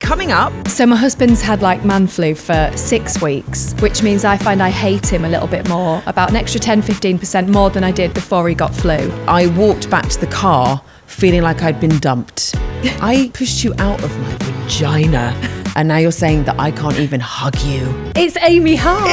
coming up. So my husband's had like man flu for 6 weeks, which means I find I hate him a little bit more, about an extra 10-15% more than I did before he got flu. I walked back to the car feeling like I'd been dumped. I pushed you out of my vagina, and now you're saying that I can't even hug you. It's Amy Hart.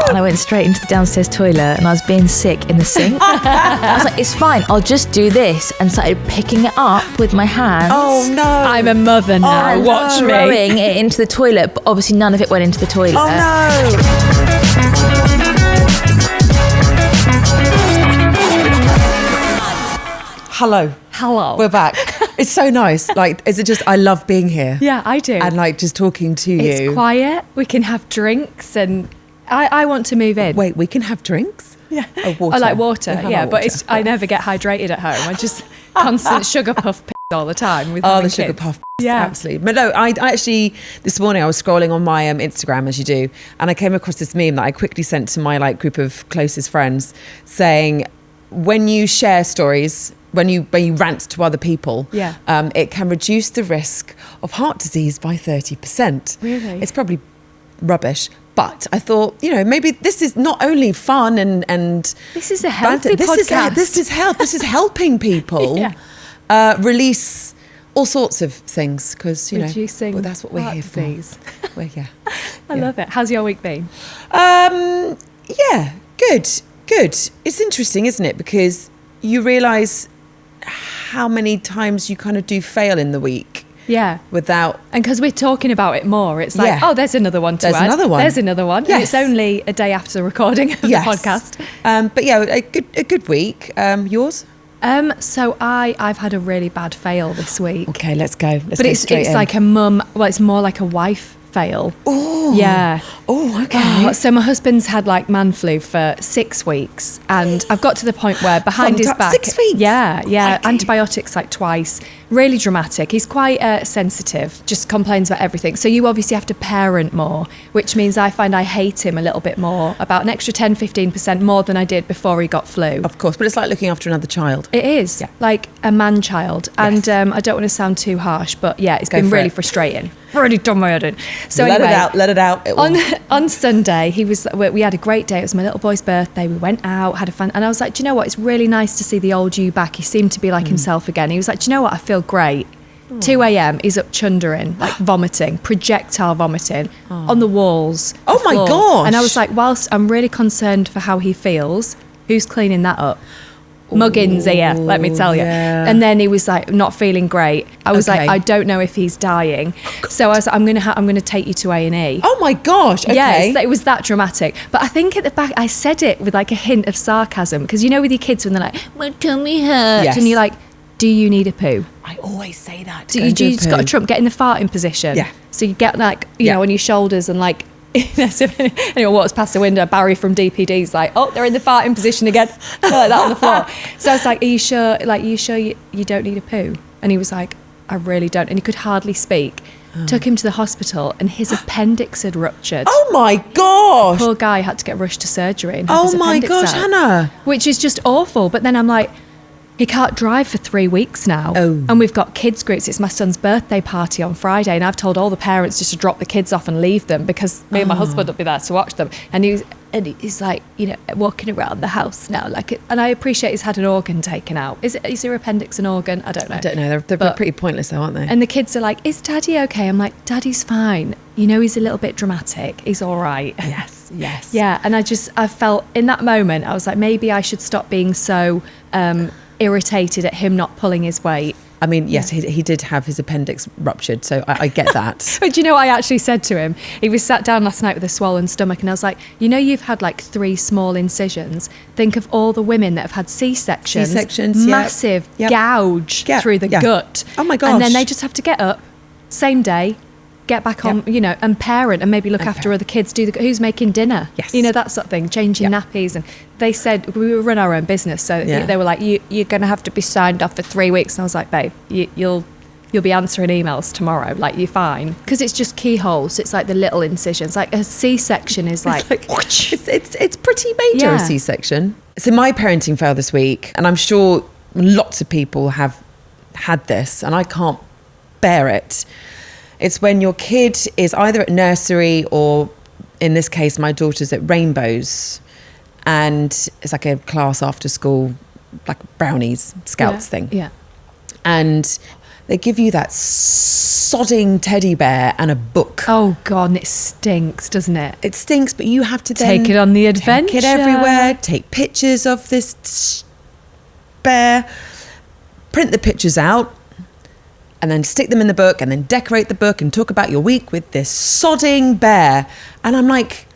And I went straight into the downstairs toilet and I was being sick in the sink. I was like, it's fine, I'll just do this, and started picking it up with my hands. Oh no. I'm a mother now, and watch me. throwing it into the toilet, but obviously none of it went into the toilet. Oh no. Hello. We're back. It's so nice. Like, is it just, I love being here. Yeah, I do. And like just talking to you. It's quiet. We can have drinks, and I want to move in. Wait, we can have drinks? Yeah. Oh, water. I like water, Yeah, but it's I never get hydrated at home. I just constant sugar puff all the time with the kids. sugar puff. Yeah, absolutely. But no, I actually, this morning I was scrolling on my Instagram, as you do, and I came across this meme that I quickly sent to my like group of closest friends, saying, when you share stories, when you rant to other people, it can reduce the risk of heart disease by 30%. Really? It's probably rubbish. But I thought, maybe this is not only fun and this is a healthy podcast. This is health. This is helping people release all sorts of things, because reducing that's what we're here for. I love it. How's your week been? Yeah, good. It's interesting, isn't it? Because you realise how many times you kind of do fail in the week. Yeah. Without... And because we're talking about it more, it's like, oh, there's another one to add. There's another one. Yes. And it's only a day after the recording of the podcast. But yeah, a good week. Yours? So I've had a really bad fail this week. Okay, let's go. It's like a mum, it's more like a wife fail. Oh. Yeah. Oh, okay. So my husband's had like man flu for 6 weeks, and I've got to the point where behind his back... 6 weeks? Yeah. Okay. Antibiotics like twice. Really dramatic. He's quite sensitive, just complains about everything. So you obviously have to parent more, which means I find I hate him a little bit more, about an extra 10-15% more than I did before he got flu. Of course, but it's like looking after another child. It is, like a man-child. Yes. And I don't want to sound too harsh, but yeah, it's been really frustrating. Really done my head in. So let anyway, it out. On Sunday, we had a great day. It was my little boy's birthday. We went out, had a fun, and I was like, do you know what? It's really nice to see the old you back. He seemed to be like himself again. He was like, do you know what? I feel great. 2 a.m. he's up chundering, like vomiting, projectile vomiting on the walls. Oh my gosh. And I was like, whilst I'm really concerned for how he feels, who's cleaning that up? Muggins here, let me tell you. Yeah. And then he was like not feeling great. I was like, I don't know if he's dying. So I was like, I'm gonna take you to A&E. Oh my gosh. Okay. Yes, it was that dramatic. But I think at the back I said it with like a hint of sarcasm, because with your kids when they're like, my tummy hurts, and you're like, do you need a poo? I always say that. Do you just got to get in the farting position? Yeah. So you get like on your shoulders, and like if anyone walks past the window, Barry from DPD's like, oh, they're in the farting position again, like that on the floor. So I was like, are you sure? Like, you sure you don't need a poo? And he was like, I really don't. And he could hardly speak. Took him to the hospital, and his appendix had ruptured. Oh my gosh. Poor guy had to get rushed to surgery. And have his my appendix gosh, out, Hannah. which is just awful. But then I'm like, he can't drive for 3 weeks now. Oh. And we've got kids groups. It's my son's birthday party on Friday, and I've told all the parents just to drop the kids off and leave them, because me and my husband will be there to watch them. And he's like, walking around the house now. And I appreciate he's had an organ taken out. Is your appendix an organ? I don't know. I don't know. They're pretty pointless though, aren't they? And the kids are like, is Daddy okay? I'm like, Daddy's fine. He's a little bit dramatic. He's all right. Yes. Yeah. And I felt in that moment, I was like, maybe I should stop being so irritated at him not pulling his weight. I mean, yes, he did have his appendix ruptured, so I get that. But do you know what I actually said to him? He was sat down last night with a swollen stomach, and I was like, you've had like 3 small incisions. Think of all the women that have had C-sections. Massive gouge through the gut. Oh my gosh. And then they just have to get up, same day, get back on, and parent, and maybe look after other kids, who's making dinner. Yes. That sort of thing, changing nappies. And they said, we run our own business, so they were like, you're going to have to be signed off for 3 weeks. And I was like, babe, you'll be answering emails tomorrow, like, you're fine. Because it's just keyholes, it's like the little incisions. Like a C-section is like it's pretty major, a C-section. So my parenting fail this week, and I'm sure lots of people have had this, and I can't bear it. It's when your kid is either at nursery or, in this case, my daughter's at Rainbows, and it's like a class after school, like brownies, scouts thing. Yeah. And they give you that sodding teddy bear and a book. Oh God, and it stinks, doesn't it? It stinks, but you have to then Take it on the adventure. Take it everywhere. Take pictures of this bear. Print the pictures out. And then stick them in the book. And then decorate the book and talk about your week with this sodding bear. And I'm like,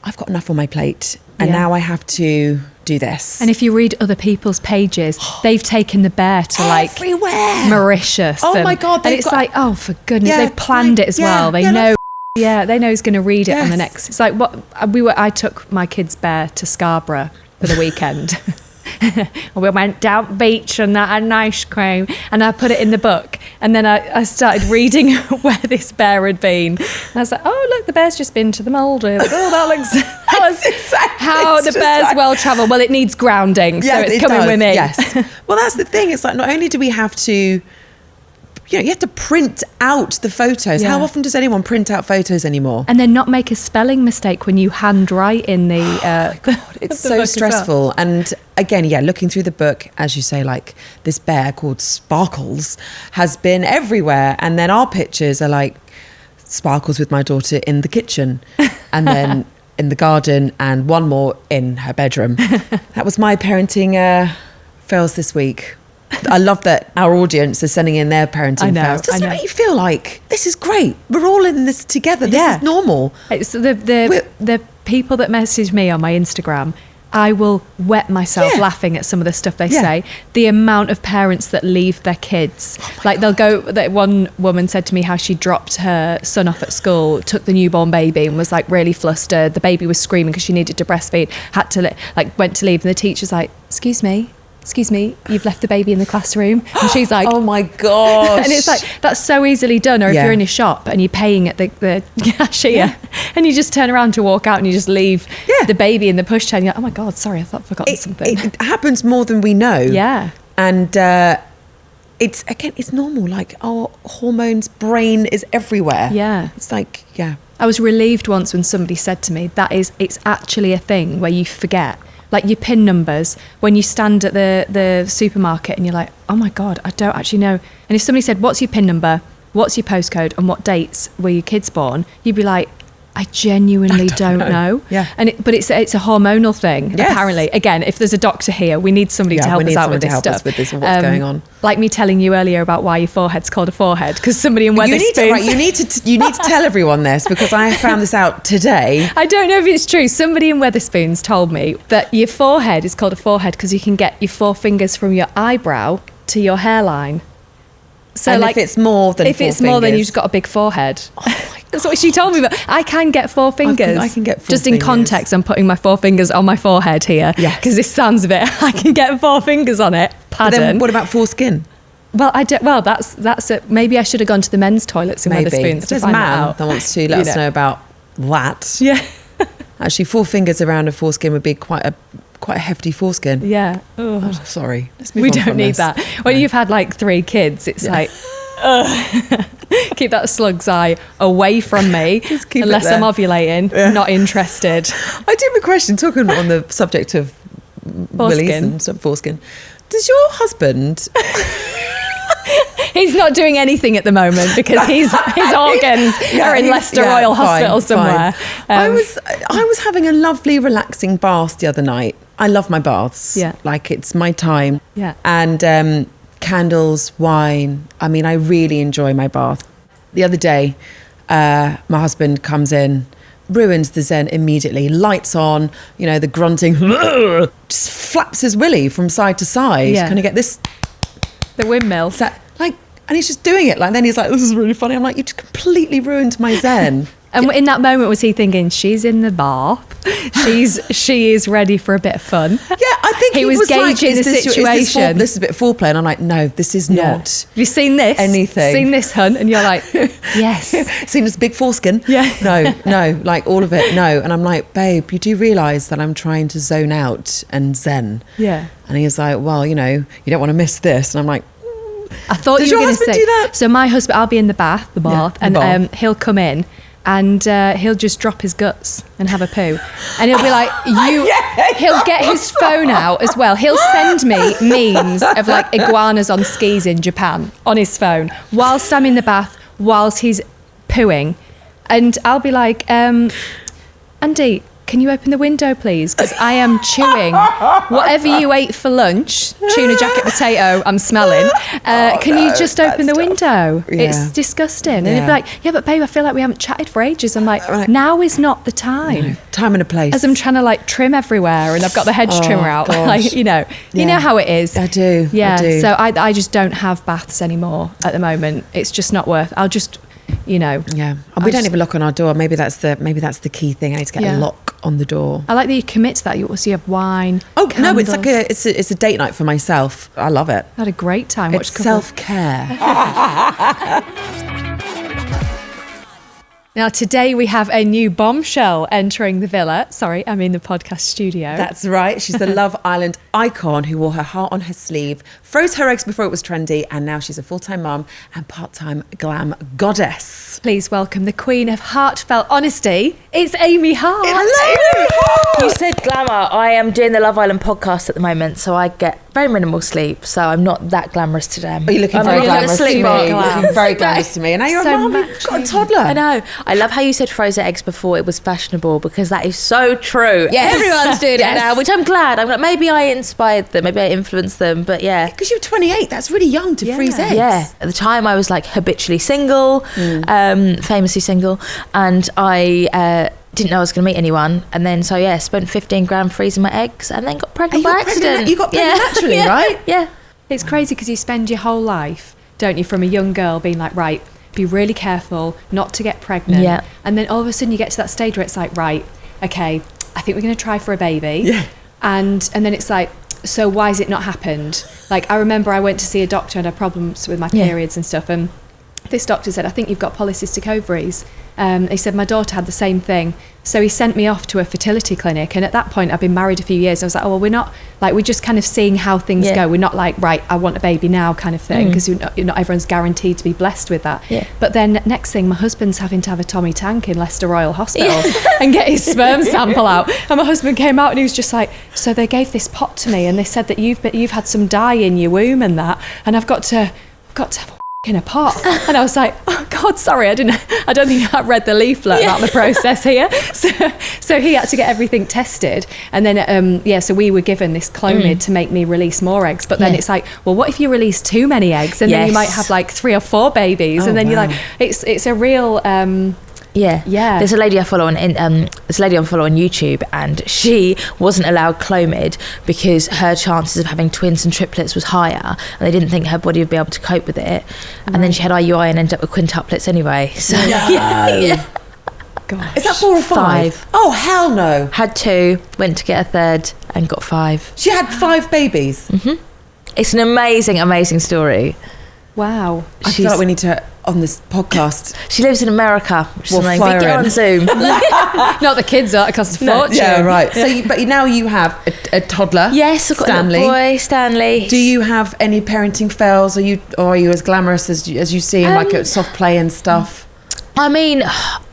I've got enough on my plate. And now I have to do this. And if you read other people's pages, they've taken the bear to like everywhere. Mauritius. Oh my God. And it's like, oh, for goodness, they've planned it as well. They know. Yeah, they know who's going to read it on the next. It's like I took my kids' bear to Scarborough for the weekend. We went down beach and had an ice cream, and I put it in the book, and then I started reading where this bear had been, and I was like, oh look, the bear's just been to the Maldives. Oh, that looks exactly how the bear's like, well travelled. Well, it needs grounding, so it's coming does, with me. Yes. Well, that's the thing. It's like, not only do we have to, you have to print out the photos. Yeah. How often does anyone print out photos anymore? And then not make a spelling mistake when you handwrite in the It's the so book as well. stressful. And again, looking through the book, as you say, like this bear called Sparkles has been everywhere. And then our pictures are like Sparkles with my daughter in the kitchen, and then in the garden, and one more in her bedroom. That was my parenting fails this week. I love that our audience is sending in their parenting fails. Doesn't it make you feel like this is great? We're all in this together. This is normal. It's the people that message me on my Instagram, I will wet myself laughing at some of the stuff they say. The amount of parents that leave their kids. They'll go, that one woman said to me how she dropped her son off at school, took the newborn baby and was like really flustered. The baby was screaming because she needed to breastfeed, went to leave, and the teacher's like, excuse me, you've left the baby in the classroom. And she's like, oh my gosh. And it's like, that's so easily done. Or if you're in a shop and you're paying at the cashier and you just turn around to walk out and you just leave the baby in the pushchair, and you're like, oh my God, sorry, I thought I'd forgotten something. It happens more than we know. Yeah. And it's normal. Like our hormones, brain is everywhere. Yeah. It's like, I was relieved once when somebody said to me, it's actually a thing where you forget. Like your PIN numbers, when you stand at the supermarket and you're like, oh my God, I don't actually know. And if somebody said, what's your PIN number, what's your postcode, and what dates were your kids born, you'd be like, I genuinely don't know. Yeah. But it's a hormonal thing, apparently. Again, if there's a doctor here, we need somebody to help us out with this stuff. What's going on. Like me telling you earlier about why your forehead's called a forehead, because somebody in Wetherspoons... You need to tell everyone this, because I found this out today. I don't know if it's true. Somebody in Wetherspoons told me that your forehead is called a forehead because you can get your four fingers from your eyebrow to your hairline. So and if it's more than you've just got a big forehead. Oh my God. That's what she told me. But I can get four fingers. I can get four just fingers. In context, I'm putting my four fingers on my forehead here. Because this sounds a bit. I can get four fingers on it. Pardon. But then what about foreskin? Well, that's it. Maybe I should have gone to the men's toilets in Wetherspoons to there's find a man out. that wants to let us know about that. Yeah. Actually, 4 fingers around a foreskin would be quite a hefty foreskin. Yeah. Oh, sorry. Let's move we on don't from need this. that. When you've had like 3 kids, it's like, keep that slug's eye away from me. Just keep it unless there. I'm ovulating, not interested. I do have a question, talking on the subject of willies and foreskin. Does your husband... He's not doing anything at the moment because his organs are in Leicester Royal Hospital somewhere. I was having a lovely relaxing bath the other night. I love my baths. Yeah. Like it's my time. Yeah. And candles, wine. I mean, I really enjoy my bath. The other day, my husband comes in, ruins the zen immediately, lights on, the grunting, just flaps his willy from side to side. Yeah. Can I get this? The windmill. And he's just doing it. Like, then he's like, this is really funny. I'm like, you just completely ruined my zen. And in that moment, was he thinking, she's in the bath, she is ready for a bit of fun? Yeah, I think he was gauging the situation. This is a bit foreplay. And I'm like, no, this is not. Have you seen this? Anything. Seen this, hun? And you're like, yes. Seen this big foreskin? Yeah. No, like all of it, no. And I'm like, babe, you do realise that I'm trying to zone out and zen. Yeah. And he's like, well, you don't want to miss this. And I'm like, I thought Does you were your going to husband say do that? So my husband, I'll be in the bath, and bath. He'll come in. And he'll just drop his guts and have a poo. And he'll be like, he'll get his phone out as well. He'll send me memes of like iguanas on skis in Japan on his phone whilst I'm in the bath, whilst he's pooing. And I'll be like, Andy, can you open the window, please? Because I am chewing whatever you ate for lunch, tuna jacket potato, I'm smelling. Can you just open the window? Yeah. It's disgusting. And they'd be like, yeah, but babe, I feel like we haven't chatted for ages. I'm like, Right. now is not the time. No. Time and a place. As I'm trying to like trim everywhere and I've got the hedge trimmer out. gosh. Like, you know how it is. I do. Yeah. I do. So I just don't have baths anymore at the moment. It's just not worth. I'll just, Yeah. And we don't even lock on our door. Maybe that's the key thing. I need to get a lock on the door. I like that you commit to that. You also have wine. Oh no, it's candles. like it's a date night for myself. I love it. I had a great time. It's self-care. Now, today we have a new bombshell entering the villa. Sorry, I mean the podcast studio. That's right. She's the Love Island icon who wore her heart on her sleeve, froze her eggs before it was trendy, and now she's a full-time mum and part-time glam goddess. Please welcome the queen of heartfelt honesty. It's Amy Hart. You said glamour. I am doing the Love Island podcast at the moment, so I get very minimal sleep, so I'm not that glamorous today. Are you looking very glamorous to me? Glam. Looking very glamorous to me. And now you're So a mum. You've much. got a toddler. I know. I love how you said frozen eggs before it was fashionable, because that is so true. Yes. Everyone's doing Yes. it now, which I'm glad. I'm glad. Maybe I inspired them. Maybe I influenced them. But yeah. Because you're 28. That's really young to freeze eggs. Yeah. At the time, I was like habitually single, famously single, and I didn't know I was going to meet anyone. And then, spent 15 grand freezing my eggs, and then got pregnant by accident. You got pregnant naturally, Yeah. right? Yeah. It's crazy because you spend your whole life, don't you, from a young girl being like, right, be really careful not to get pregnant. Yeah. And then all of a sudden you get to that stage where it's like, right, okay, I think we're going to try for a baby. Yeah. And then it's like, so why has it not happened? Like, I remember I went to see a doctor and had problems with my periods and stuff. And this doctor said, I think you've got polycystic ovaries. He said, my daughter had the same thing. So he sent me off to a fertility clinic. And at that point, I'd been married a few years. I was like, oh, well, we're not, like, we're just kind of seeing how things go. We're not like, right, I want a baby now kind of thing. Because not everyone's guaranteed to be blessed with that. Yeah. But then next thing, my husband's having to have a Tommy Tank in Leicester Royal Hospital and get his sperm sample out. And my husband came out and he was just like, so they gave this pot to me and they said that you've had some dye in your womb and that. And I've got to have in a pot. And I was like, oh God, sorry, I don't think I read the leaflet about the process here. So he had to get everything tested. And then so we were given this Clomid to make me release more eggs. But then it's like, well, what if you release too many eggs and then you might have like 3 or 4 babies and then you're like, it's a real Yeah. There's a lady I follow on YouTube, and she wasn't allowed Clomid because her chances of having twins and triplets was higher, and they didn't think her body would be able to cope with it. And then she had IUI and ended up with quintuplets anyway. So yeah. gosh. Is that 4 or 5? 5. Oh, hell no. Had 2, went to get a 3rd, and got 5. She had 5 babies. It's an amazing story. Wow. I feel like we need to, on this podcast. She lives in America, which We'll is fly her get in. on Zoom. Not the kids are, it costs a fortune. Yeah, right. So, but now you have a toddler. Yes, I've got Stanley. a little boy, Stanley. Do you have any parenting fails? Are you as glamorous as you seem, like at soft play and stuff? I mean,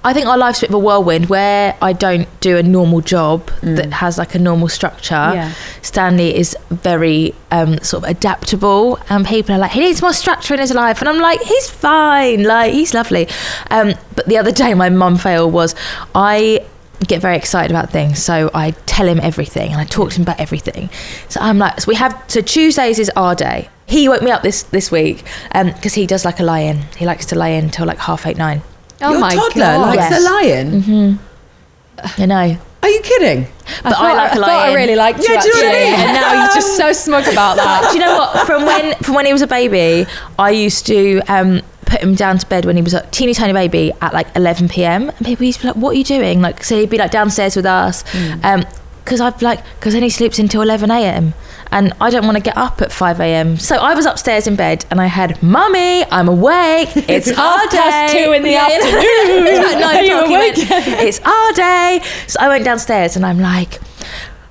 I think our life's a bit of a whirlwind where I don't do a normal job that has like a normal structure. Yeah. Stanley is very sort of adaptable, and people are like, he needs more structure in his life, and I'm like, he's fine, like he's lovely. But the other day my mum fail was I get very excited about things, so I tell him everything and I talk to him about everything. So I'm like, so Tuesdays is our day. He woke me up this week because he does like a lie-in. He likes to lie in till like 8:30, 9. Oh Your my toddler God. likes Yes. a lion. I know. Are you kidding? But I like a I thought lie-in. I really liked you Yeah, do you know actually, what I mean? and now you're just so smug about that. Do you know what? From when he was a baby, I used to put him down to bed when he was a teeny tiny baby at like 11 p.m. and people used to be like, "What are you doing?" Like, so he'd be like downstairs with us, because then he sleeps until 11 a.m. and I don't want to get up at 5 a.m. So I was upstairs in bed and I had, "Mummy, I'm awake. It's our day." 2 in the afternoon. It's like 9 Are you o'clock. He awake? went, "It's our day." So I went downstairs and I'm like,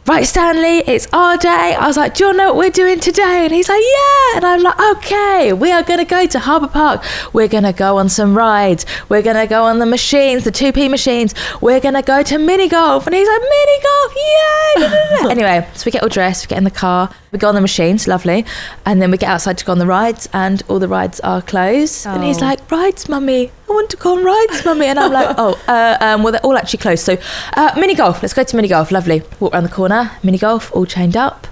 right, Stanley, it's our day. I was like, do you want to know what we're doing today? And he's like, yeah. And I'm like, okay, we are going to go to Harbour Park. We're going to go on some rides. We're going to go on the machines, the 2p machines. We're going to go to mini golf. And he's like, mini golf, yay. Anyway, so we get all dressed, we get in the car, we go on the machines, lovely. And then we get outside to go on the rides, and all the rides are closed. And he's like, rides, mummy. I want to go on rides, mummy. And I'm like, well, they're all actually closed. So mini golf, let's go to mini golf, lovely. Walk around the corner, mini golf, all chained up.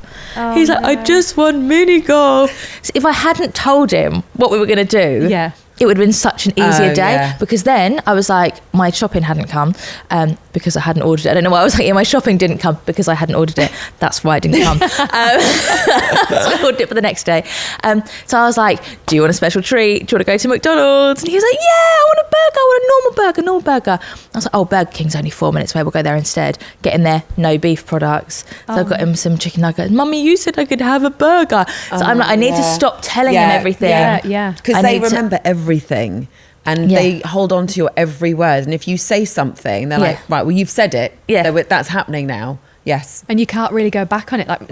He's like, I just want mini golf. So if I hadn't told him what we were going to do, it would have been such an easier day, because then I was like, my shopping hadn't come because I hadn't ordered it. I don't know why I was like, my shopping didn't come because I hadn't ordered it. That's why it didn't come. So I ordered it for the next day. So I was like, do you want a special treat? Do you want to go to McDonald's? And he was like, yeah, I want a burger. I want a normal burger. I was like, oh, Burger King's only 4 minutes away. We'll go there instead. Get in there, no beef products. So I've got him some chicken nuggets. Mummy, you said I could have a burger. So I'm like, I need to stop telling him everything. Yeah. Because they remember everything, and they hold on to your every word. And if you say something, they're like, right, well, you've said it. Yeah, that's happening now. Yes. And you can't really go back on it. Like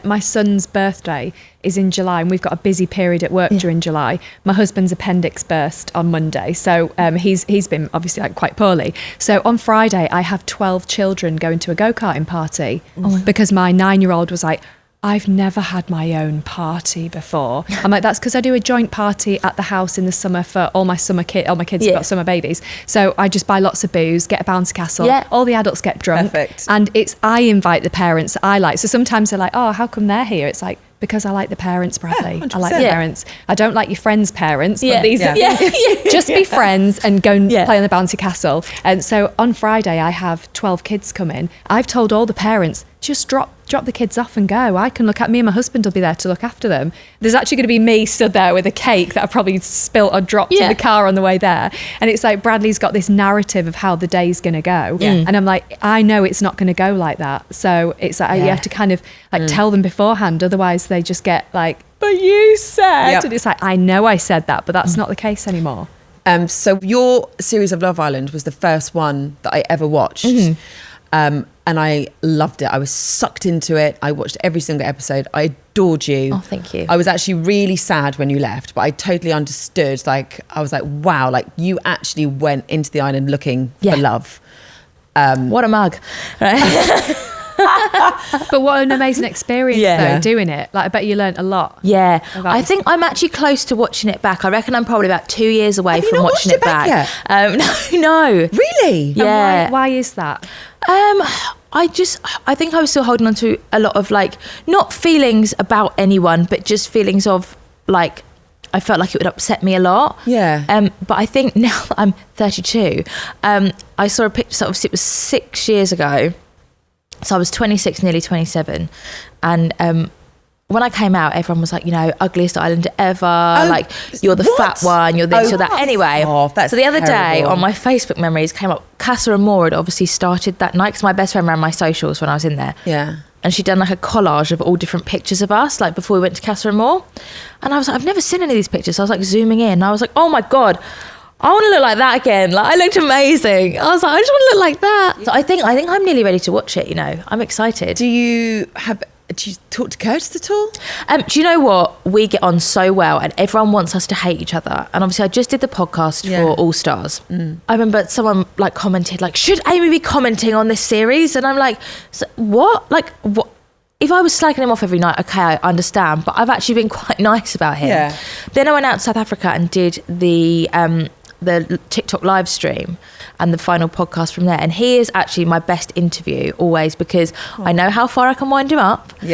my son's birthday is in July, and we've got a busy period at work during July. My husband's appendix burst on Monday, so he's been obviously like quite poorly. So on Friday, I have 12 children going to a go-karting party because my 9-year-old was like, I've never had my own party before. I'm like, that's because I do a joint party at the house in the summer for all my kids have got summer babies. So I just buy lots of booze, get a bouncy castle. Yeah. All the adults get drunk. Perfect. And I invite the parents that I like. So sometimes they're like, oh, how come they're here? It's like, because I like the parents, Bradley. I like the parents. I don't like your friends' parents, but these are just be friends and go and play on the bouncy castle. And so on Friday, I have 12 kids come in. I've told all the parents, just drop the kids off and go. I can look at me and my husband will be there to look after them. There's actually going to be me stood there with a cake that I probably spilt or dropped in the car on the way there. And it's like Bradley's got this narrative of how the day's going to go. And I'm like, I know it's not going to go like that. So it's like you have to kind of like tell them beforehand. Otherwise they just get like, but you said. And it's like, I know I said that, but that's not the case anymore. So your series of Love Island was the first one that I ever watched. And I loved it. I was sucked into it. I watched every single episode. I adored you. Oh, thank you. I was actually really sad when you left, but I totally understood. Like, I was like, wow, like you actually went into the island looking for love. What a mug. Right? But what an amazing experience though, doing it. Like, I bet you learnt a lot. Yeah. I think I'm actually close to watching it back. I reckon I'm probably about 2 years away from watching it back. No. Really? And Yeah. why is that? I think I was still holding on to a lot of like, not feelings about anyone, but just feelings of like, I felt like it would upset me a lot. Yeah. But I think now that I'm 32, I saw a picture, so obviously it was 6 years ago. So I was 26, nearly 27. And when I came out, everyone was like, ugliest island ever. Like, you're the fat one, you're this, you're that. Anyway, so the other day on my Facebook memories came up, Casa Amor had obviously started that night because my best friend ran my socials when I was in there. Yeah. And she'd done like a collage of all different pictures of us, like before we went to Casa Amor. And I was like, I've never seen any of these pictures. So I was like zooming in. And I was like, oh my God, I want to look like that again. Like, I looked amazing. I was like, I just want to look like that. So I think I'm nearly ready to watch it, I'm excited. Do you talk to Curtis at all? Do you know what? We get on so well and everyone wants us to hate each other. And obviously I just did the podcast for All Stars. I remember someone like commented like, should Amy be commenting on this series? And I'm like, what? Like, what? If I was slagging him off every night, okay, I understand. But I've actually been quite nice about him. Yeah. Then I went out to South Africa and did the TikTok live stream and the final podcast from there, and he is actually my best interview always because I know how far I can wind him up. We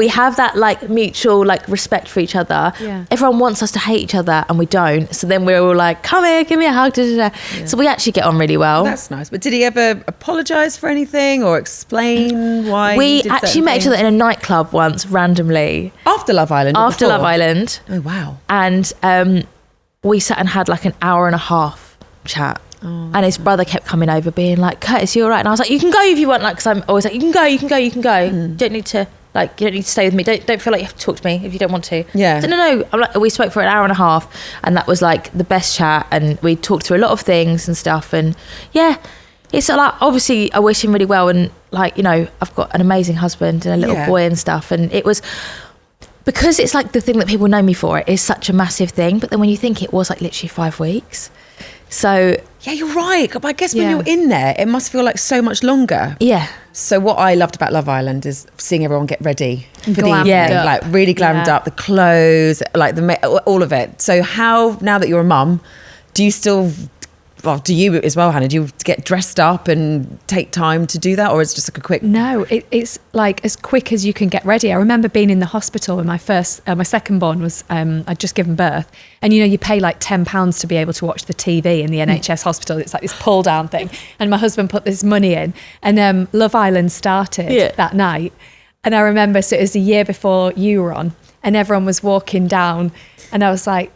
have that like mutual like respect for each other. Everyone wants us to hate each other and we don't, so then we're all like, come here, give me a hug. So we actually get on really well. That's nice. But did he ever apologize for anything or explain why? We actually met each other in a nightclub once randomly after Love Island. Love Island. Oh wow. And we sat and had like an hour and a half chat. And his brother kept coming over being like, Curtis, you all right? And I was like, you can go if you want, like, because I'm always like, you can go. You don't need to stay with me. Don't feel like you have to talk to me if you don't want to. Yeah. So no. I'm like, we spoke for an hour and a half and that was like the best chat, and we talked through a lot of things and stuff, and yeah, it's like, obviously I wish him really well, and like, you know, I've got an amazing husband and a little boy and stuff, and it was because it's like the thing that people know me for, it is such a massive thing, but then when you think it was like literally 5 weeks, so yeah, you're right. But I guess when you're in there, it must feel like so much longer. Yeah. So what I loved about Love Island is seeing everyone get ready for the Glammed evening, up. like really glammed up, the clothes, like all of it. So how, now that you're a mum, do you still, well, do you as well, Hannah, do you get dressed up and take time to do that, or is it just like a quick? No, it's like as quick as you can get ready. I remember being in the hospital when my second born was, I'd just given birth, and you know, you pay like £10 to be able to watch the TV in the NHS hospital. It's like this pull down thing, and my husband put this money in, and Love Island started that night, and I remember, so it was the year before you were on, and everyone was walking down, and I was like,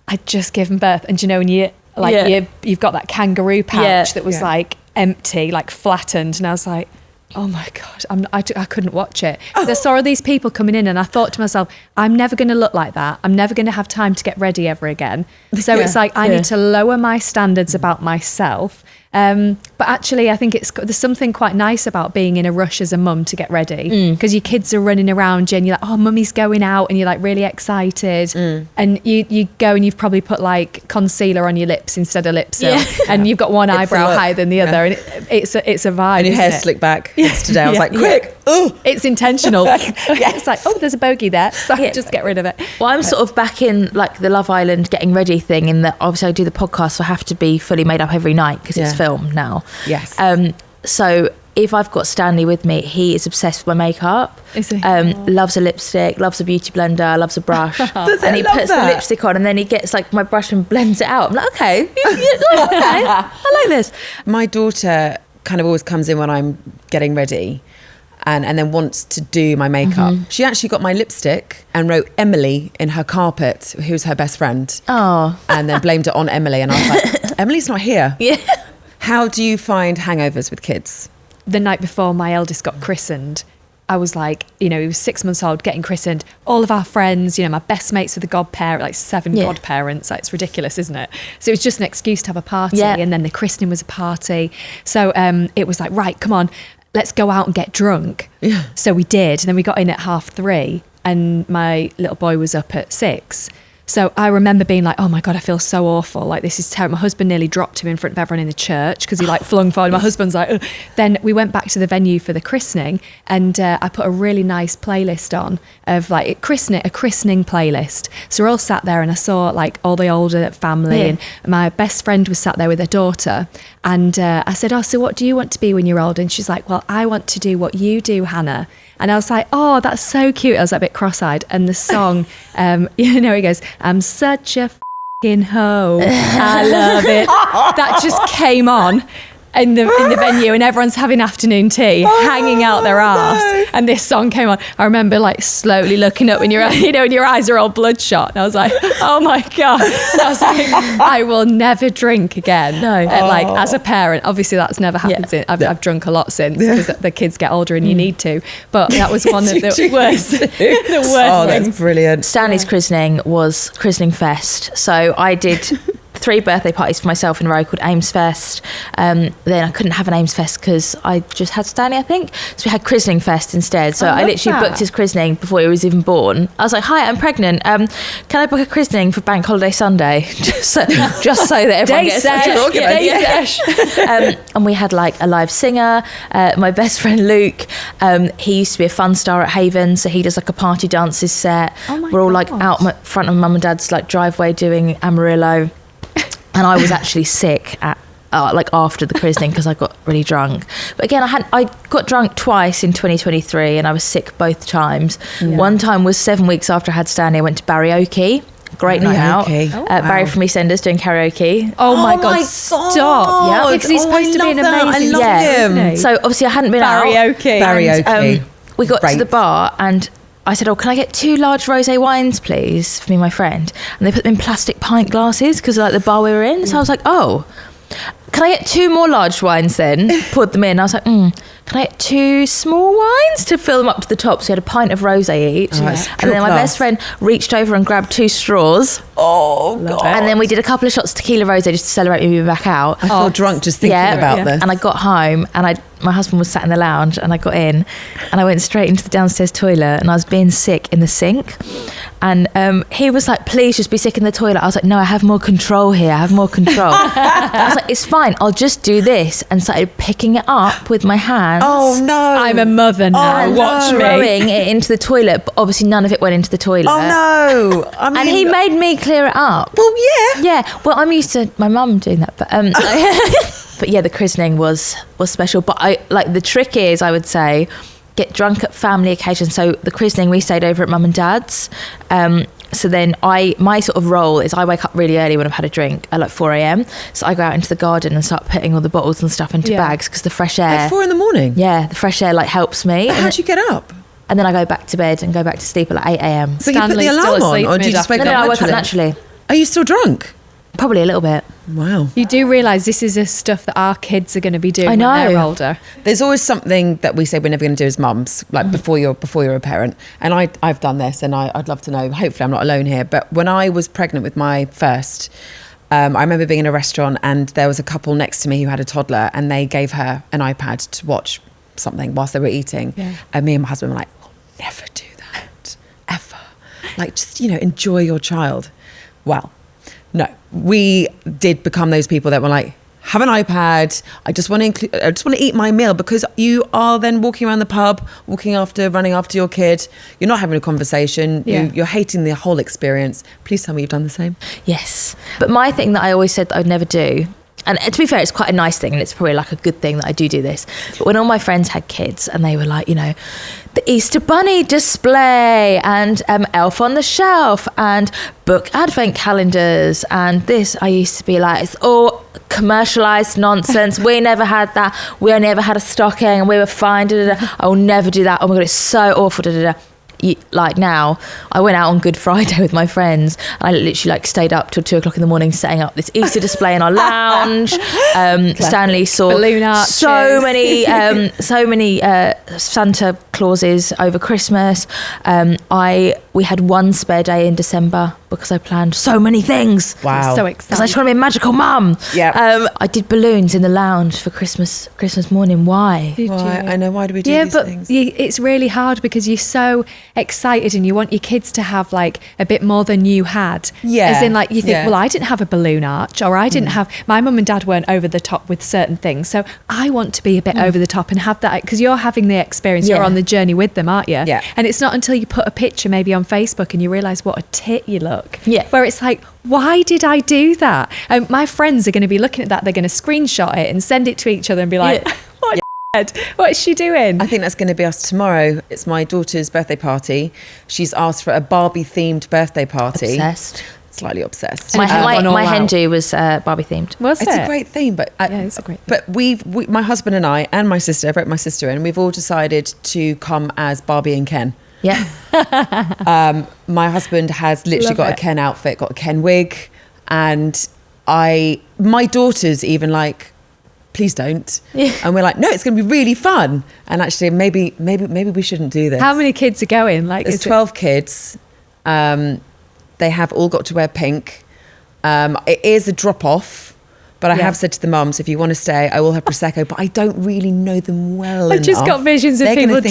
I'd just given birth, and you know, when you've got that kangaroo pouch that was like empty, like flattened, and I was like, oh my God, I couldn't watch it. I saw all these people coming in, and I thought to myself, I'm never going to look like that. I'm never going to have time to get ready ever again. So it's like, I need to lower my standards about myself. But actually, I think there's something quite nice about being in a rush as a mum to get ready, because your kids are running around you and you're like, oh, mummy's going out, and you're like really excited, and you go and you've probably put like concealer on your lips instead of lip silk, and you've got one eyebrow higher than the other, and it's a vibe. And your hair slicked back yesterday. I was like, quick, it's intentional. It's like, oh, there's a bogey there, so just get rid of it. Well, I'm sort of back in like the Love Island getting ready thing, in that obviously I do the podcast, so I have to be fully made up every night because it's filmed now. Yes. So if I've got Stanley with me, he is obsessed with my makeup. Is he? Loves a lipstick, loves a beauty blender, loves a brush. And he puts the lipstick on, and then he gets like my brush and blends it out. I'm like, okay, okay, I like this. My daughter kind of always comes in when I'm getting ready, and then wants to do my makeup. She actually got my lipstick and wrote Emily in her carpet, who's her best friend. Oh. And then blamed it on Emily. And I was like, Emily's not here. Yeah. How do you find hangovers with kids? The night before my eldest got christened, I was like, you know, he was 6 months old, getting christened. All of our friends, you know, my best mates with the godparent, like 7 godparents. Like, it's ridiculous, isn't it? So it was just an excuse to have a party. Yeah. And then the christening was a party. So it was like, right, come on, let's go out and get drunk. Yeah. So we did. And then we got in at 3:30, and my little boy was up at 6. So I remember being like, oh my God, I feel so awful. Like, this is terrible. My husband nearly dropped him in front of everyone in the church because he like flung forward. My husband's like, ugh. Then we went back to the venue for the christening, and I put a really nice playlist on of like a christening playlist. So we're all sat there, and I saw like all the older family, and my best friend was sat there with her daughter. And I said, oh, so what do you want to be when you're older? And she's like, well, I want to do what you do, Hannah. And I was like, oh, that's so cute. I was like a bit cross-eyed. And the song, you know, he goes, I'm such a f***ing hoe. I love it. That just came on in the venue, and everyone's having afternoon tea, hanging out their arse, and this song came on. I remember like slowly looking up, and your eyes are all bloodshot, and I was like, oh my God. And I was like, I will never drink again. No. Like, as a parent, obviously that's never happened since. I've drunk a lot since, because the kids get older and you need to, but that was one of the worst Oh, that's things. brilliant. Stanley's christening was Christening Fest. So I did 3 birthday parties for myself in a row called Ames Fest. Then I couldn't have an Ames Fest because I just had Stanley, I think. So we had Christening Fest instead. So I literally booked his christening before he was even born. I was like, hi, I'm pregnant. Can I book a christening for Bank Holiday Sunday? just so that everyone gets such an organisation. And we had like a live singer. My best friend Luke, he used to be a fun star at Haven, so he does like a party dances set. We're all like out front of mum and dad's like driveway doing Amarillo. And I was actually sick at like after the christening because I got really drunk. But again, I got drunk twice in 2023, and I was sick both times. One time was 7 weeks after I had Stanley. I went to karaoke. Great night out. Barry from EastEnders doing karaoke. Oh my God, stop. Yeah, because he's supposed to be an amazing him. So obviously I hadn't been Karaoke. We got to the bar, and I said, oh, can I get 2 large rosé wines, please, for me and my friend? And they put them in plastic pint glasses because of like the bar we were in. So I was like, oh, can I get 2 more large wines then? Poured them in. I was like, can I get 2 small wines to fill them up to the top? So we had a pint of rosé each. And then my best friend reached over and grabbed 2 straws. Oh, God. And then we did a couple of shots of tequila rosé just to celebrate me being back out. I feel drunk just thinking about this. And I got home and my husband was sat in the lounge and I got in and I went straight into the downstairs toilet and I was being sick in the sink. And he was like, please just be sick in the toilet. I was like, no, I have more control here. I have more control. I was like, it's fine. I'll just do this. And started picking it up with my hands. Oh, no. I'm a mother now. Watch me. Throwing it into the toilet. But obviously none of it went into the toilet. Oh, no. I mean, and he made me clear it up. Well, yeah. Yeah. Well, I'm used to my mum doing that. But but yeah, the christening was special. But the trick is, I would say, get drunk at family occasions. So the christening, we stayed over at mum and dad's. So then my sort of role is I wake up really early when I've had a drink at like 4 a.m. So I go out into the garden and start putting all the bottles and stuff into bags because the fresh air. At 4 a.m? Yeah, the fresh air like helps me. How do you get up? And then I go back to bed and go back to sleep at like 8 a.m. So you put the alarm on, or do you just wake up I wake up naturally. Are you still drunk? Probably a little bit. Wow. You do realise this is the stuff that our kids are going to be doing when they're older. There's always something that we say we're never going to do as mums, like before you're a parent. And I've done this, and I'd love to know. Hopefully, I'm not alone here. But when I was pregnant with my first, I remember being in a restaurant, and there was a couple next to me who had a toddler, and they gave her an iPad to watch something whilst they were eating. Yeah. And me and my husband were like, "We'll never do that, ever. Like, just enjoy your child." Well. No, we did become those people that were like, have an iPad. I just want to eat my meal, because you are then walking around the pub, running after your kid. You're not having a conversation. Yeah. You're hating the whole experience. Please tell me you've done the same. Yes. But my thing that I always said that I'd never do, and to be fair, it's quite a nice thing and it's probably like a good thing that I do this. But when all my friends had kids and they were like, the Easter Bunny display and Elf on the Shelf and book advent calendars and this, I used to be like, it's all commercialised nonsense. We never had that. We only ever had a stocking and we were fine. I will never do that. Oh my God, it's so awful. Like now, I went out on Good Friday with my friends and I literally stayed up till 2 o'clock in the morning setting up this Easter display in our lounge. Stanley saw balloon arches. so many Santa Clauses over Christmas. We had one spare day in December because I planned so many things. Wow. So excited. Because I just want to be a magical mum. Yeah. I did balloons in the lounge for Christmas morning. Why? I know. Why do we do these things? Yeah, but it's really hard because you're so excited and you want your kids to have a bit more than you had. Yeah. As in you think, well, I didn't have a balloon arch, or I didn't have, my mum and dad weren't over the top with certain things. So I want to be a bit over the top and have that, because you're having the experience, you're on the journey with them, aren't you? Yeah. And it's not until you put a picture maybe on Facebook and you realise what a tit you look. Yeah. Where it's like, why did I do that? And my friends are going to be looking at that, they're going to screenshot it and send it to each other and be like, what's she doing? I think that's going to be us tomorrow. It's my daughter's birthday party. She's asked for a Barbie themed birthday party. Obsessed. Slightly obsessed. My hen do was Barbie themed. It's a great theme, but it's a great theme. But we, my husband and I and my sister, I wrote my sister in, we've all decided to come as Barbie and Ken. Yeah. My husband has literally got a Ken outfit, got a Ken wig, and my daughter's even like, please don't. Yeah. And we're like, no, it's going to be really fun. And actually, maybe we shouldn't do this. How many kids are going? There's 12 kids. They have all got to wear pink. It is a drop off. But I have said to the mums, if you want to stay, I will have Prosecco. But I don't really know them well enough. I've just got visions of people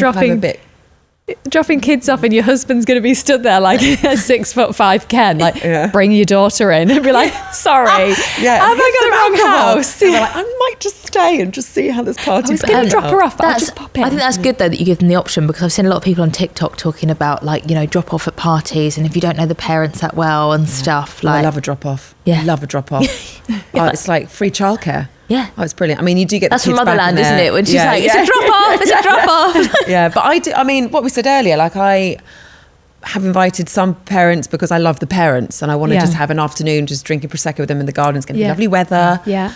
dropping kids off, and your husband's going to be stood there like a 6'5" Ken, bring your daughter in, and be like, sorry, have I got the wrong house? Yeah. Like, I might just stay and just see how this party's I was going to drop her off, but I'll just pop in. I think that's good though that you give them the option, because I've seen a lot of people on TikTok talking about drop off at parties, and if you don't know the parents that well and stuff. I love a drop off. Yeah, I love a drop off. It's like free childcare. Yeah. Oh, it's brilliant. I mean, you do get that's the kids from Motherland, back in there. isn't it? When she's it's a drop off, it's a drop off. Yeah, but I do. I mean, what we said earlier, I have invited some parents because I love the parents, and I want to just have an afternoon just drinking Prosecco with them in the garden. It's going to be lovely weather. Yeah.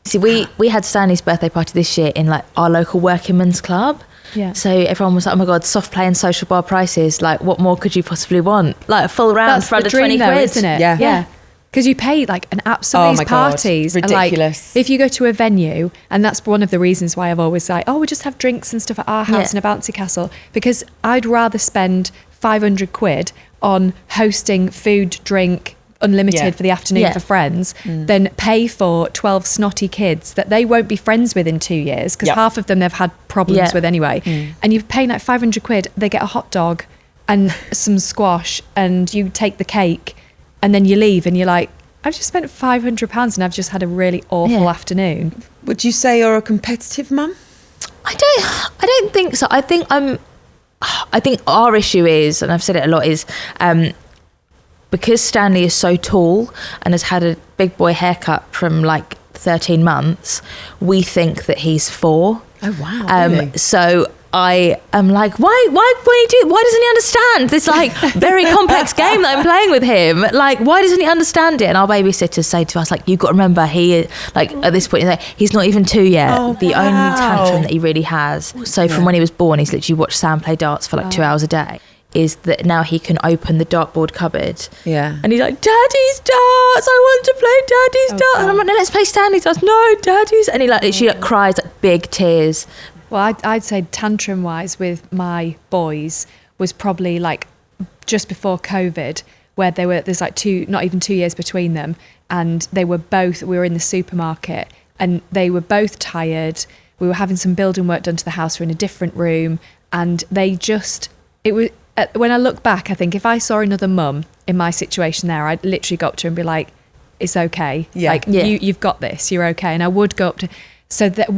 See, we had Stanley's birthday party this year in our local working men's club. Yeah. So everyone was like, oh my God, soft play and social bar prices. What more could you possibly want? A full round for under 20 quid. Isn't it? Yeah. Because you pay like an absolute Oh my God, parties. Are, ridiculous. like, if you go to a venue, and that's one of the reasons why I've always like, oh, we'll just have drinks and stuff at our house and a bouncy castle. Because I'd rather spend 500 quid on hosting food, drink, unlimited for the afternoon for friends than pay for 12 snotty kids that they won't be friends with in 2 years, because half of them they've had problems with anyway. And you're paying like 500 quid, they get a hot dog and some squash, and you take the cake, and then you leave and you're like, I've just spent £500 and I've just had a really awful afternoon. Would you say you're a competitive mum? I don't think so. I think our issue is, and I've said it a lot, is because Stanley is so tall and has had a big boy haircut from like 13 months, we think that he's 4. Oh wow. Really? So I am like, why doesn't he understand this like very complex game that I'm playing with him? Like, why doesn't he understand it? And our babysitters say to us, like, you've got to remember, he, like, at this point, he's not even 2 yet. The only tantrum that he really has, so from when he was born, he's literally watched Sam play darts for like 2 hours a day, is that now he can open the dartboard cupboard. Yeah. And he's like, Daddy's darts, I want to play Daddy's darts. And I'm like, no, let's play Stanley's darts. No, Daddy's. And he like literally like cries like big tears. Well, I'd say tantrum-wise with my boys was probably like just before COVID, where there's like not even 2 years between them, and we were in the supermarket and they were both tired. We were having some building work done to the house. We're in a different room, and when I look back, I think if I saw another mum in my situation there, I'd literally go up to her and be like, it's okay. You've got this, you're okay. And I would go up to... So that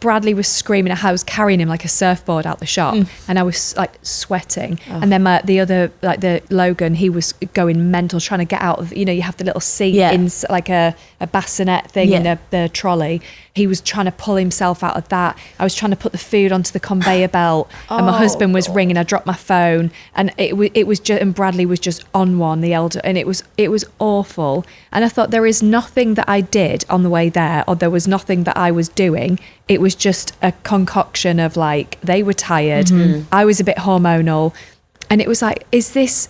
Bradley was screaming. I was carrying him like a surfboard out the shop, and I was like sweating. And then the other, like the Logan, he was going mental, trying to get out of. You have the little seat in like a bassinet thing in the trolley. He was trying to pull himself out of that. I was trying to put the food onto the conveyor belt, and my husband was ringing. I dropped my phone, and it was just, and Bradley was just on one, the elder, and it was awful. And I thought, there is nothing that I did on the way there, or there was nothing that I was doing. It was just a concoction of like, they were tired, I was a bit hormonal, and it was like, is this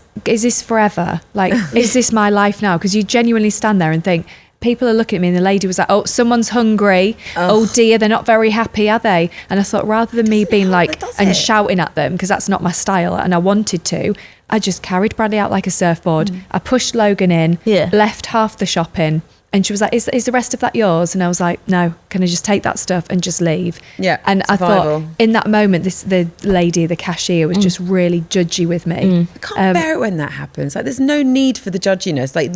forever? Like, is this my life now? Because you genuinely stand there and think, people are looking at me, and the lady was like, oh, someone's hungry. Oh dear, they're not very happy, are they? And I thought, rather than me being like and shouting at them, because that's not my style, and I wanted to, I just carried Bradley out like a surfboard. I pushed Logan in, left half the shopping, and she was like, is the rest of that yours? And I was like, no, can I just take that stuff and just leave? Yeah. And survival. I thought in that moment, the lady, the cashier, was just really judgy with me. I can't bear it when that happens. Like, there's no need for the judginess. Like,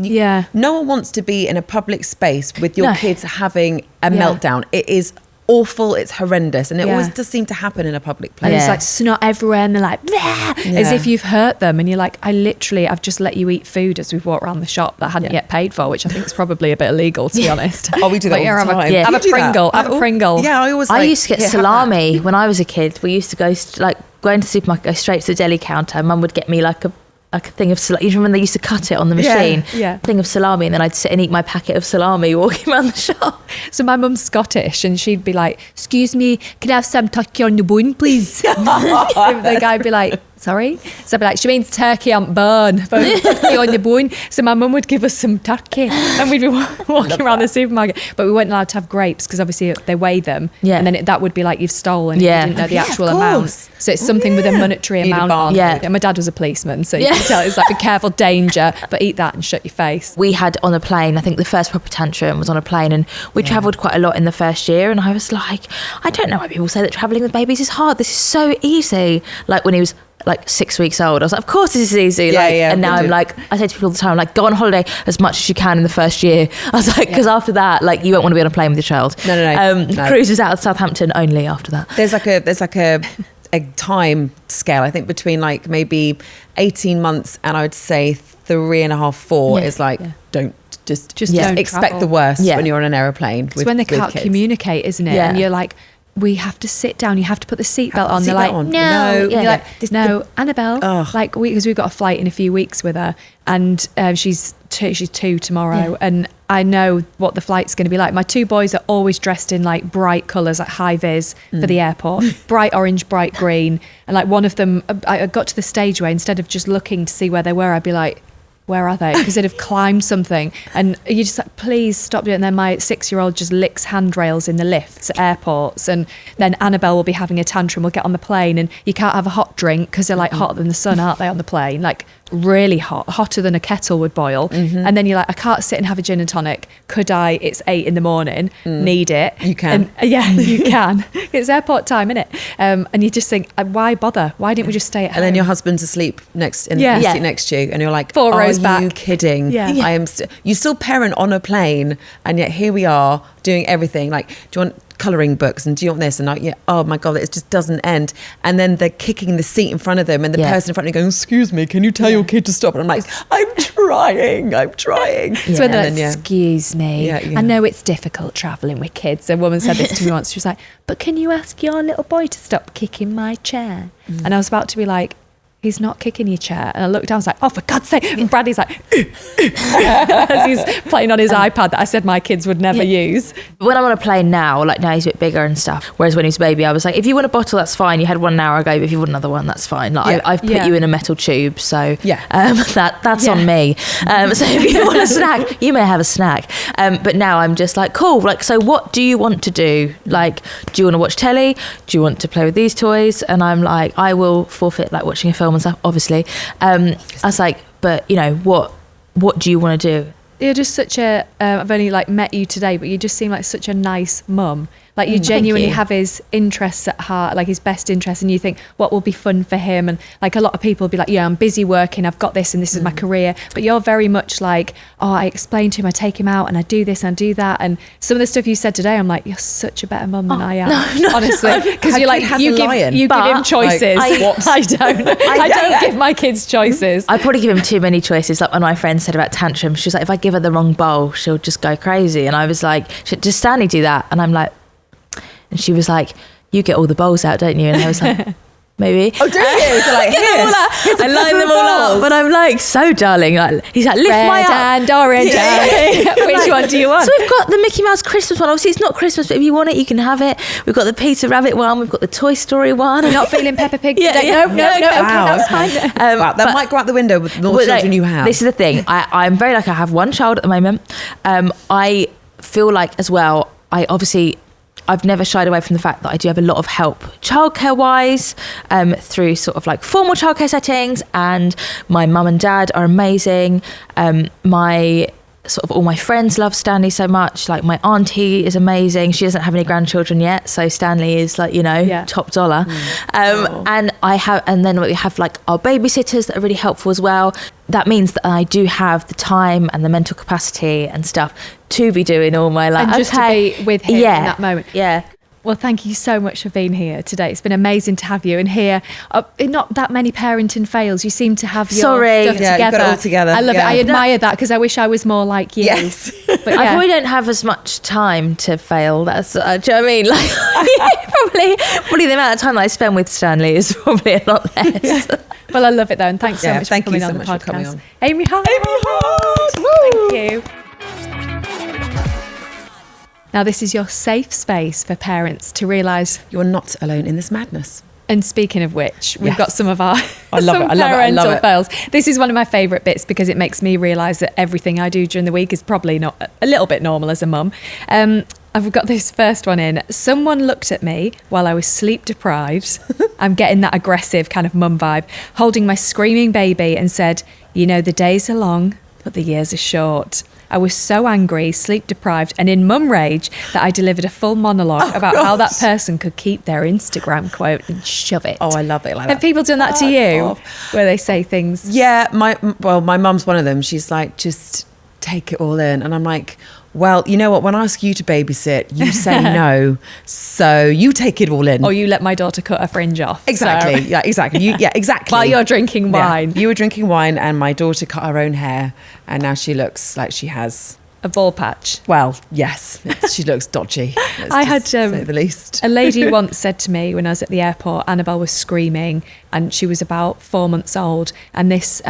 no one wants to be in a public space with your kids having a meltdown. It is awful, it's horrendous, and it always does seem to happen in a public place. And it's like snot everywhere, and they're like, as if you've hurt them, and you're like, I've just let you eat food as we've walked around the shop that I hadn't yet paid for, which I think is probably a bit illegal, to be honest. Oh, we do that all the time. Have a Pringle. Have a Pringle. Yeah, I used to get salami when I was a kid. We used to go like going to the supermarket, go straight to the deli counter. Mum would get me like a thing of salami. You remember they used to cut it on the machine? Yeah. Thing of salami, and then I'd sit and eat my packet of salami walking around the shop. So my mum's Scottish, and she'd be like, excuse me, can I have some turkey on the bone, please? The guy'd be like, sorry? So I'd be like, she means turkey on bone, turkey on the bone. So my mum would give us some turkey, and we'd be walking around the supermarket. But we weren't allowed to have grapes, because obviously they weigh them. Yeah. And then that would be like, you've stolen. You didn't know the actual amount. So it's something with a monetary amount on. Yeah. And my dad was a policeman, so you can tell it's like, be careful, danger, but eat that and shut your face. We had on a plane, I think the first proper tantrum was on a plane, and we travelled quite a lot in the first year, and I was like, I don't know why people say that travelling with babies is hard. This is so easy. Like when he was like 6 weeks old, I was like, of course this is easy. And now I'm like, I say to people all the time, like, go on holiday as much as you can in the first year. I was like, because after that, like, you won't want to be on a plane with your child. No. Cruises out of Southampton only after that. There's like a time scale, I think, between like maybe 18 months and I would say 3.5, 4 is like, don't don't expect travel. the worst when you're on an aeroplane. It's when they can't communicate, isn't it? And you're like, we have to sit down, you have to put the seatbelt on. They're like, no. You're like, no, Annabelle. Like, because we've got a flight in a few weeks with her, and she's 2 tomorrow, and I know what the flight's going to be like. My 2 boys are always dressed in like bright colours, like high vis for the airport, bright orange, bright green, and like one of them, I got to the stage where instead of just looking to see where they were, I'd be like, where are they? Because they'd have climbed something, and you just like, please stop doing it. And then my 6-year-old just licks handrails in the lifts at airports, and then Annabelle will be having a tantrum. We'll get on the plane, and you can't have a hot drink because they're like hotter than the sun, aren't they, on the plane? Like really hot, hotter than a kettle would boil. And then you're like, I can't sit and have a gin and tonic. Could I? It's 8 a.m. Need it? You can. And, yeah, you can. It's airport time, isn't it? And you just think, why bother? Why didn't we just stay at home? And then your husband's asleep in the seat next to you, and you're like, 4 rows back. Are you kidding? Yeah. I am. You still parent on a plane, and yet here we are doing everything. Like, do you want colouring books, and do you want this? And like, yeah, oh my God, it just doesn't end. And then they're kicking the seat in front of them, and the person in front of them going, excuse me, can you tell your kid to stop? And I'm like, I'm trying. So when they're like, excuse me, I know it's difficult travelling with kids. A woman said this to me once. She was like, but can you ask your little boy to stop kicking my chair? And I was about to be like, he's not kicking your chair. And I looked down, I was like, oh, for God's sake. And Bradley's like, as he's playing on his iPad that I said my kids would never use. When I'm on a plane now, like now he's a bit bigger and stuff. Whereas when he was a baby, I was like, if you want a bottle, that's fine. You had one an hour ago, but if you want another one, that's fine. Like I've put you in a metal tube, so that's on me. So if you want a snack, you may have a snack. But now I'm just like, cool. Like, so what do you want to do? Like, do you want to watch telly? Do you want to play with these toys? And I'm like, I will forfeit like watching a film and stuff, obviously. I was like, but you know, what do you want to do? You're just such a I've only like met you today, but you just seem like such a nice mum. Like you genuinely have his interests at heart, like his best interests, and you think what will be fun for him. And like a lot of people will be like, yeah, I'm busy working, I've got this and this is my career. But you're very much like, oh, I explain to him, I take him out and I do this and I do that. And some of the stuff you said today, I'm like, you're such a better mum than I am. No, honestly. Because you're like, you give him choices. Like, I don't. I don't give my kids choices. I probably give him too many choices. Like when my friend said about tantrums, she was like, if I give her the wrong bowl, she'll just go crazy. And I was like, does Stanley do that? And I'm like, and she was like, you get all the bowls out, don't you? And I was like, maybe. Oh, do you? So like, I line them all up. But I'm like, so darling. Like, he's like, lift red my up. And orange. Which one do you want? So we've got the Mickey Mouse Christmas one. Obviously, it's not Christmas, but if you want it, you can have it. We've got the Peter Rabbit one. We've got the Toy Story one. You're not feeling Peppa Pig today? No. Okay, that's fine. Wow, that might go out the window with the more children you have. This is the thing. I'm very lucky. I have one child at the moment. I feel like as well, I've never shied away from the fact that I do have a lot of help childcare wise through sort of like formal childcare settings, and my mum and dad are amazing. My sort of all my friends love Stanley so much. Like my auntie is amazing. She doesn't have any grandchildren yet, so Stanley is like, top dollar. And then we have like our babysitters that are really helpful as well. That means that I do have the time and the mental capacity and stuff to be doing all my like, and just to be with him in that moment. Yeah. Well, thank you so much for being here today. It's been amazing to have you and hear not that many parenting fails. You seem to have your stuff together. You've got it all together. I love it. I admire that because I wish I was more like you. Yes. But I probably don't have as much time to fail. That's do you know what I mean? Like probably the amount of time that I spend with Stanley is probably a lot less. Well, I love it though, and thanks so much for coming on the podcast. Amy Hart. Thank you. Now, this is your safe space for parents to realise you're not alone in this madness. And speaking of which, we've got some of our parental fails. This is one of my favourite bits because it makes me realise that everything I do during the week is probably not a little bit normal as a mum. I've got this first one in. Someone looked at me while I was sleep deprived. I'm getting that aggressive kind of mum vibe, holding my screaming baby and said, you know, the days are long, but the years are short. I was so angry, sleep deprived, and in mum rage that I delivered a full monologue about how that person could keep their Instagram quote and shove it. Oh, I love it. Like Have people done that to you? Where they say things? Yeah, my mum's one of them. She's like, just take it all in. And I'm like, well, you know what? When I ask you to babysit, you say no. So you take it all in. Or you let my daughter cut her fringe off. Exactly. So. Yeah, exactly. Exactly. While you're drinking wine. Yeah. You were drinking wine and my daughter cut her own hair and now she looks like she has... a ball patch. Well, yes. She looks dodgy. I had, to say the least. A lady once said to me when I was at the airport, Annabelle was screaming and she was about 4 months old. And this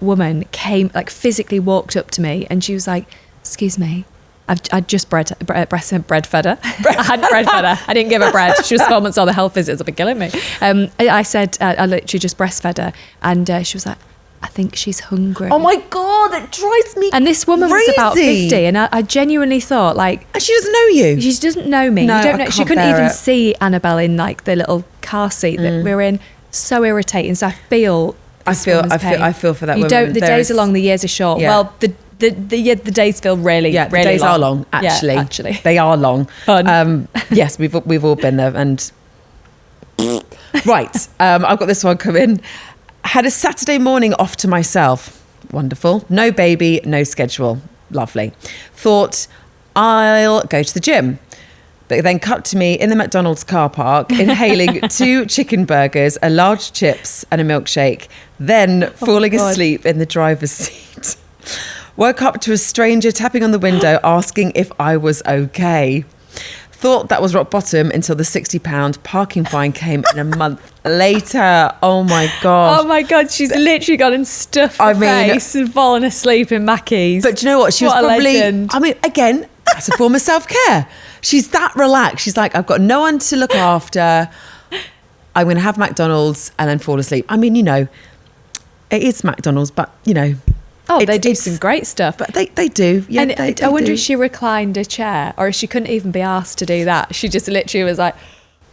woman came, like physically walked up to me and she was like, excuse me. I'd just breadfed her. I hadn't breadfed her. I didn't give her bread. She was 4 months old. The health visits have been killing me. I said, I literally just breastfed her. And she was like, I think she's hungry. Oh my God, that drives me And this woman was about crazy. 50, and I genuinely thought, like... And she doesn't know you. She doesn't know me. No, You don't I know. She can't couldn't bear even it. see Annabelle in, like, the little car seat that we're in. So irritating. So I feel for that you woman. don't. The There days is- are long, the years are short. Yeah. Well, the days feel really, Yeah, the really days long. are long. Actually, Yeah, actually. they are long. Fun. Yes, we've all been there. And right, I've got this one coming. Had a Saturday morning off to myself. Wonderful. No baby, no schedule. Lovely. Thought I'll go to the gym. But then cut to me in the McDonald's car park, inhaling 2 chicken burgers, a large chips and a milkshake, then falling God. asleep in the driver's seat. Woke up to a stranger tapping on the window asking if I was okay. Thought that was rock bottom until the £60 parking fine came in a month later. Oh my God. Oh my God, she's literally gone and stuffed her face and fallen asleep in Mackey's. But do you know what? She was What a probably, legend. I mean, again, that's a form of self-care. She's that relaxed. She's like, I've got no one to look after. I'm going to have McDonald's and then fall asleep. I mean, you know, it is McDonald's, but, you know. Oh, they do it's- some great stuff. But they do. Yeah, And they I wonder do. if she reclined a chair or if she couldn't even be asked to do that. She just literally was like,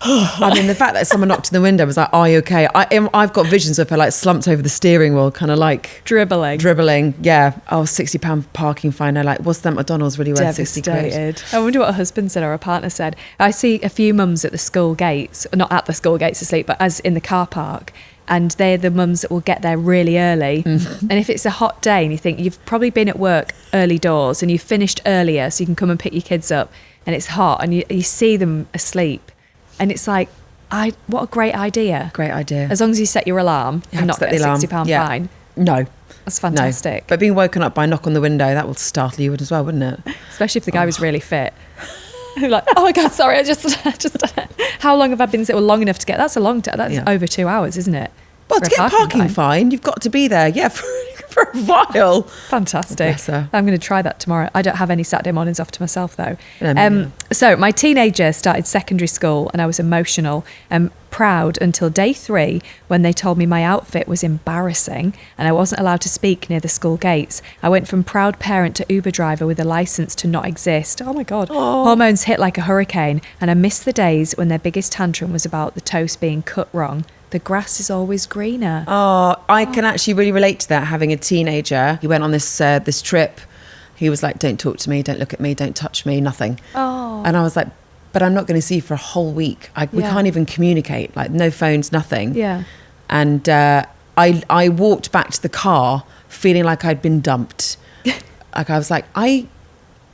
I mean, the fact that someone knocked on the window was like, are you okay? I've got visions of her like slumped over the steering wheel, kind of like dribbling. Yeah. Oh, £60 parking fine. I like, was that McDonald's really worth 60 quid? Devastated. I wonder what her husband said or her partner said. I see a few mums at the school gates, not at the school gates asleep, but as in the car park. And they're the mums that will get there really early. Mm-hmm. And if it's a hot day and you think you've probably been at work early doors and you've finished earlier so you can come and pick your kids up and it's hot and you see them asleep. And it's like, what a great idea. Great idea. As long as you set your alarm You and have not to get set a the alarm. £60 Yeah. fine. No. That's fantastic. No. But being woken up by a knock on the window, that will startle you as well, wouldn't it? Especially if the guy was really fit. Like, oh my God, sorry, I just how long have I been long enough to get? That's a long time. That's Yeah. over 2 hours, isn't it? Well, For to get a parking fine, you've got to be there, for a while. Oh, Fantastic. Bless her. I'm going to try that tomorrow. I don't have any Saturday mornings off to myself, though. Yeah. So my teenager started secondary school and I was emotional and proud until day 3 when they told me my outfit was embarrassing and I wasn't allowed to speak near the school gates. I went from proud parent to Uber driver with a license to not exist. Oh my God. Hormones hit like a hurricane and I missed the days when their biggest tantrum was about the toast being cut wrong. The grass is always greener. Oh, I can actually really relate to that, having a teenager. He went on this trip. He was like, don't talk to me, don't look at me, don't touch me, nothing. Oh. And I was like, but I'm not going to see you for a whole week. We can't even communicate, like no phones, nothing. Yeah. And I walked back to the car feeling like I'd been dumped. Like I was like, I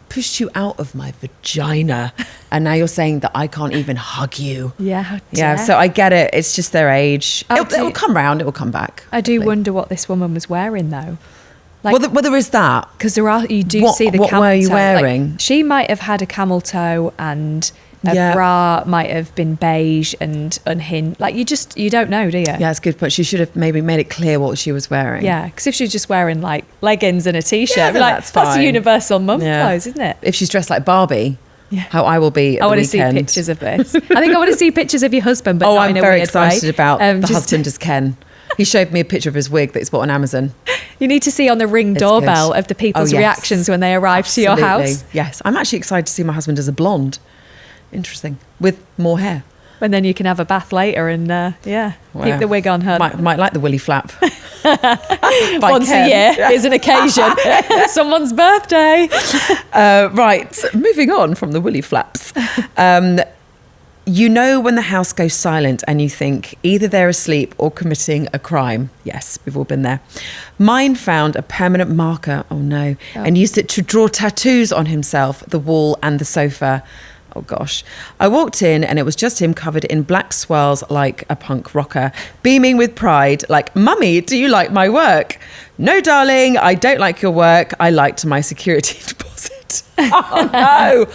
pushed you out of my vagina and now you're saying that I can't even hug you. Yeah. How Yeah, dare. so I get it. It's just their age. Oh, It'll come round. It will come back. I do hopefully. wonder what this woman was wearing though. Like, Well, there is that. because you do What- see the what camel were you toe. Like, wearing? she might have had a camel toe and a Yeah. bra might have been beige and unhinged. Like you don't know, do you? Yeah, it's good. But she should have maybe made it clear what she was wearing. Yeah, because if she's just wearing like leggings and a t-shirt, Yeah, I'd be then like, that's that's fine. universal mum Yeah. clothes, isn't it? If she's dressed like Barbie, Yeah. how I will be at I the want to see weekend. pictures of this. I think I want to see pictures of your husband, but Oh, not I'm in a very weird excited way. about the Just- husband as Ken. He showed me a picture of his wig that he's bought on Amazon. You need to see on the Ring It's doorbell good. of the people's Oh, yes. reactions when they arrive to your Absolutely. house. Yes, I'm actually excited to see my husband as a blonde. Interesting. With more hair. And then you can have a bath later and Wow. keep the wig on her. Might like the willy flap. Once a year is an occasion. Someone's birthday. Right, moving on from the willy flaps. You know when the house goes silent and you think either they're asleep or committing a crime. Yes, we've all been there. Mine found a permanent marker, oh no, and used it to draw tattoos on himself, the wall and the sofa. Oh gosh. I walked in and it was just him covered in black swirls like a punk rocker, beaming with pride like, Mummy, do you like my work? No, darling, I don't like your work. I liked my security deposit. Oh no.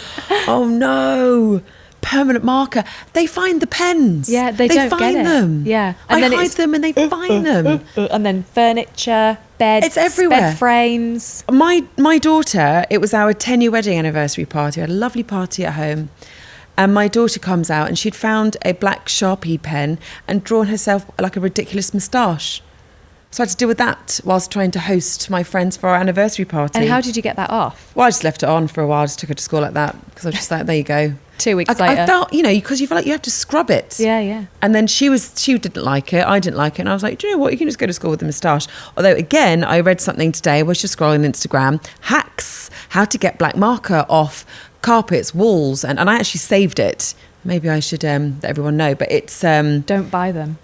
Oh no. Permanent marker. They find the pens. Yeah, they don't find get it. them. Yeah. And And then I hide it's- them and they find them. And then furniture, beds, It's everywhere. bed frames. My daughter, it was our 10-year wedding anniversary party. We had a lovely party at home. And my daughter comes out and she'd found a black Sharpie pen and drawn herself like a ridiculous moustache. So I had to deal with that whilst trying to host my friends for our anniversary party. And how did you get that off? Well, I just left it on for a while, just took her to school like that, because I was just like, there you go. 2 weeks later. I felt, because you feel like you have to scrub it. Yeah. And then she didn't like it, I didn't like it, and I was like, do you know what, you can just go to school with a moustache. Although, again, I read something today, I was just scrolling Instagram, hacks, how to get black marker off carpets, walls, and I actually saved it. Maybe I should let everyone know, but it's... don't buy them.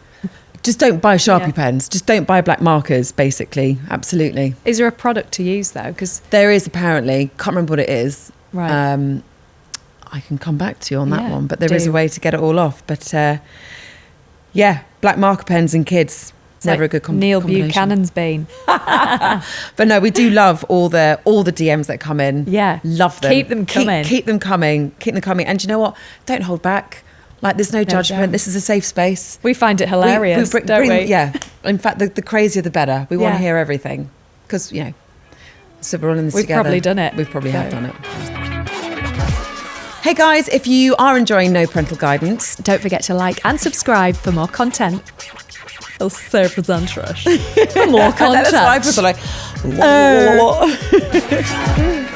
Just don't buy Sharpie pens. Just don't buy black markers, basically. Absolutely. Is there a product to use, though? Because there is, apparently. Can't remember what it is. Right. I can come back to you on that one. But there is a way to get it all off. But, black marker pens and kids. It's never a good Neil combination. Buchanan's been. But no, we do love all the DMs that come in. Yeah. Love them. Keep them coming. Keep them coming. Keep them coming. And you know what? Don't hold back. Like, there's no judgment. Don't. This is a safe space. We find it hilarious, don't we? Yeah. In fact, the crazier the better. We want to hear everything. Because, so we're all in this together. We've probably done it. We've probably have done it. Hey guys, if you are enjoying No Parental Guidance, don't forget to like and subscribe for more content. I'll so presumptuous. For more content. That's what I feel like.